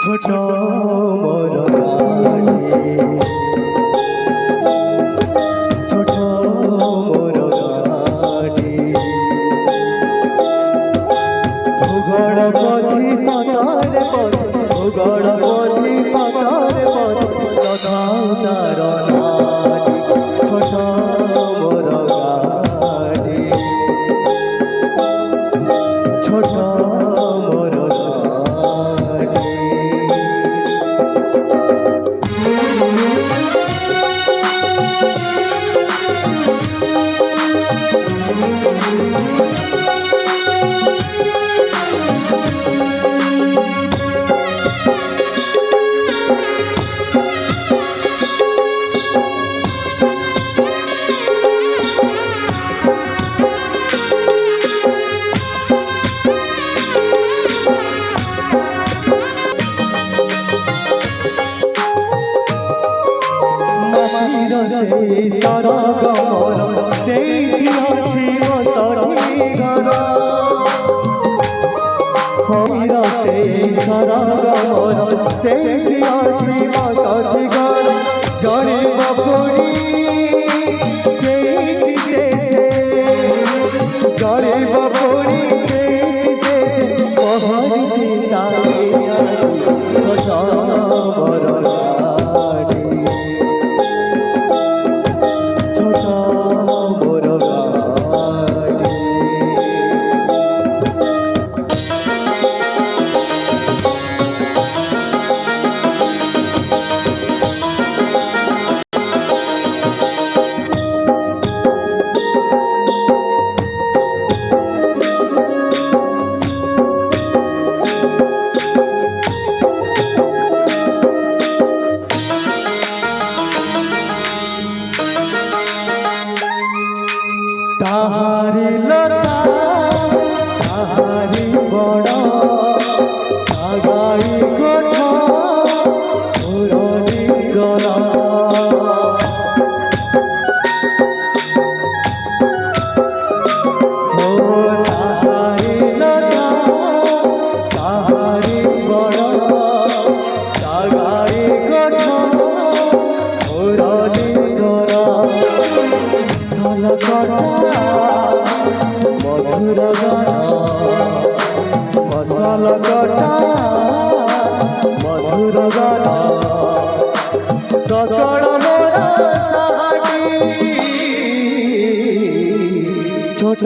ছোট মোর গাড়ি ছোট মোর গাড়ি ভূগড় পথি পাতার পথ ভূগড় পথি পাতার পথ লগাও তার নাড়ি ছোট মোর গাড়ি ছোট মোর সেই সারা গমর সেইটি আছে মশারি ঘর হমিরা সেই সারা গমর সেইটি আছে মশারি ঘর জড়ে বাপড়ি সেইটি শেষে জড়ে বাপড়ি সেইটি শেষে পহরি চিতারে ছোট বড় তাহারি লতা তাহারি বড় আগাই কথা মুরলি জলা ও তাহারি লতা তাহারি বড় আগাই কথা মুরলি জলা সালকটা মধুর গান মশাল কটা মধুর গান সকল মোরা সাহাটি ছোট